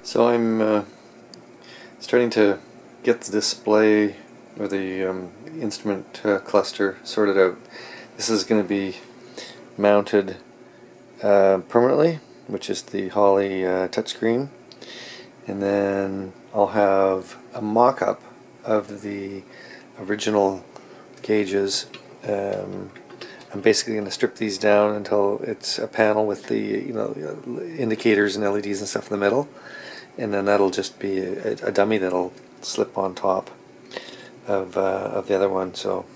So I'm starting to get the display or the instrument cluster sorted out. This is going to be mounted permanently, which is the Holly touchscreen, and then I'll have a mock-up of the original gauges. I'm basically going to strip these down until it's a panel with the indicators and LEDs and stuff in the middle, and then that'll just be a dummy that'll slip on top of the other one, so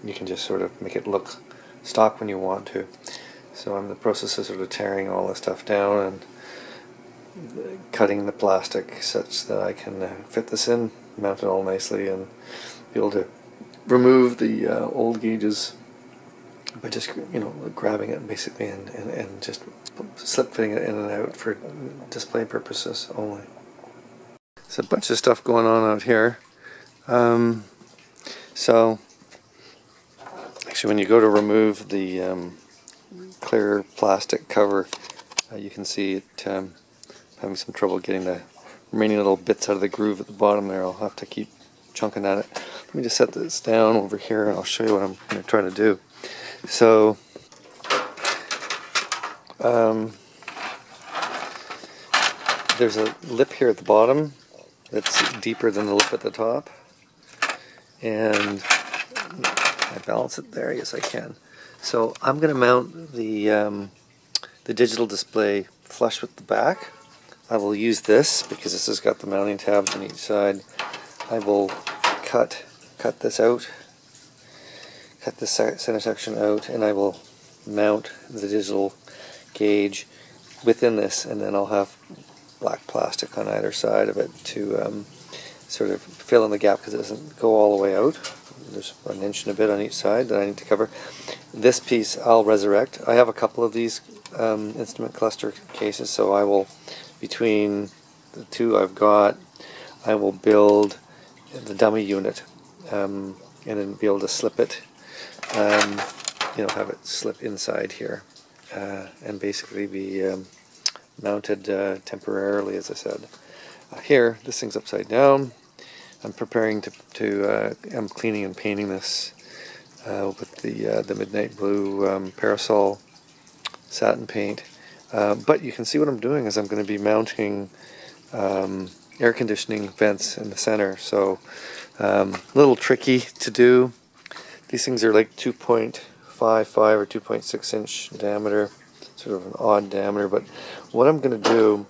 you can just sort of make it look stock when you want to. So I'm in the process of sort of tearing all this stuff down and cutting the plastic such that I can fit this in, mount it all nicely, and be able to remove the old gauges by just grabbing it basically and just slip fitting it in and out for display purposes only. There's a bunch of stuff going on out here. So actually, when you go to remove the clear plastic cover, you can see it having some trouble getting the remaining little bits out of the groove at the bottom there. I'll have to keep chunking at it. Let me just set this down over here and I'll show you what I'm going to try to do. So there's a lip here at the bottom that's deeper than the lip at the top, and I balance it there. Yes, I can. So I'm going to mount the digital display flush with the back. I will use this because this has got the mounting tabs on each side. I will cut this out, cut this center section out, and I will mount the digital gauge within this, and then I'll have black plastic on either side of it to sort of fill in the gap because it doesn't go all the way out. There's an inch and a bit on each side that I need to cover. This piece I'll resurrect. I have a couple of these instrument cluster cases, so I will, between the two I've got, I will build the dummy unit and then be able to slip it, have it slip inside here and basically be mounted temporarily, as I said. Here, this thing's upside down. I'm preparing I'm cleaning and painting this with the midnight blue parasol satin paint. But you can see what I'm doing is I'm going to be mounting air conditioning vents in the center. So a little tricky to do. These things are like 2.55 or 2.6 inch diameter, sort of an odd diameter. But what I'm going to do,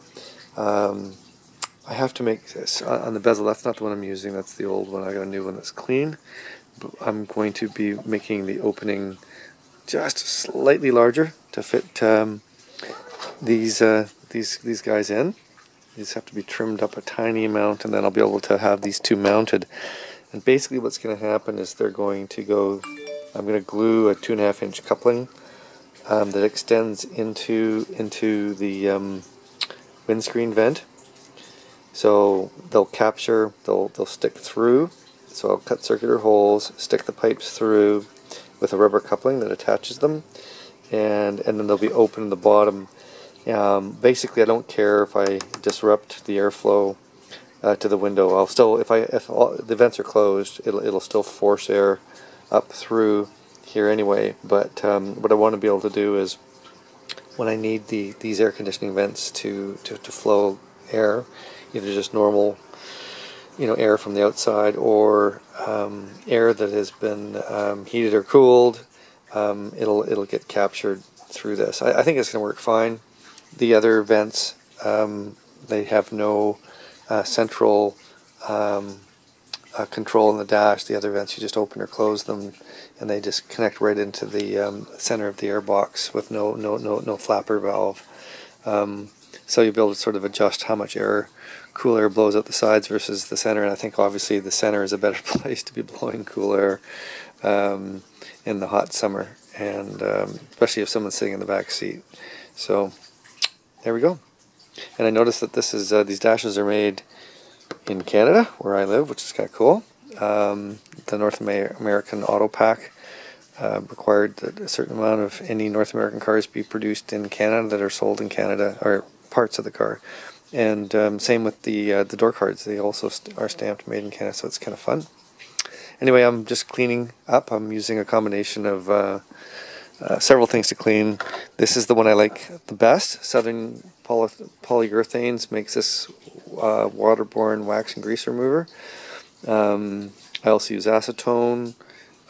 I have to make this on the bezel. That's not the one I'm using. That's the old one. I got a new one that's clean. But I'm going to be making the opening just slightly larger to fit these guys in. These have to be trimmed up a tiny amount, and then I'll be able to have these two mounted. And basically, what's going to happen is they're going to go. I'm going to glue a 2.5 inch coupling that extends into the windscreen vent. So they'll capture, they'll stick through. So I'll cut circular holes, stick the pipes through with a rubber coupling that attaches them, and then they'll be open in the bottom. Basically, I don't care if I disrupt the airflow to the window. I'll still, if the vents are closed, it'll still force air up through here anyway. But what I want to be able to do is, when I need these air conditioning vents to flow air, either just normal air from the outside or air that has been heated or cooled, it'll get captured through this. I think it's going to work fine. The other vents, they have no central control in the dash. The other vents, you just open or close them, and they just connect right into the center of the air box with no flapper valve. So you'll be able to sort of adjust how much cool air blows out the sides versus the center, and I think obviously the center is a better place to be blowing cool air in the hot summer, and especially if someone's sitting in the back seat. So there we go. And I noticed that these dashes are made in Canada, where I live, which is kind of cool. The North American Auto Pack required that a certain amount of any North American cars be produced in Canada that are sold in Canada, or parts of the car, And same with the door cards. They also are stamped made in Canada, so it's kind of fun. Anyway, I'm just cleaning up. I'm using a combination of several things to clean. This is the one I like the best. Southern Polyurethanes makes this waterborne wax and grease remover. I also use acetone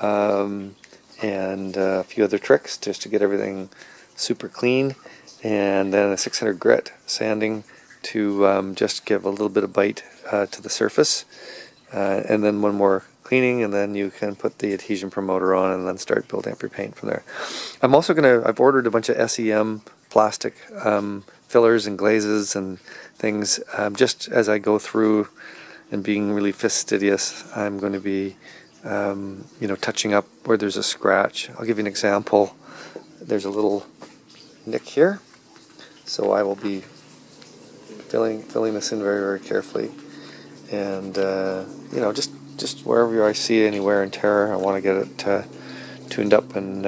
and a few other tricks just to get everything super clean. And then a 600 grit sanding to just give a little bit of bite to the surface. And then one more cleaning, and then you can put the adhesion promoter on and then start building up your paint from there. I've ordered a bunch of SEM plastic fillers and glazes and things. Just as I go through and being really fastidious, I'm going to be touching up where there's a scratch. I'll give you an example. There's a little nick here, so I will be filling this in very, very carefully, and just wherever I see any wear and tear, I want to get it tuned up and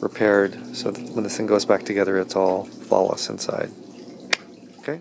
repaired so that when this thing goes back together, it's all flawless inside. Okay.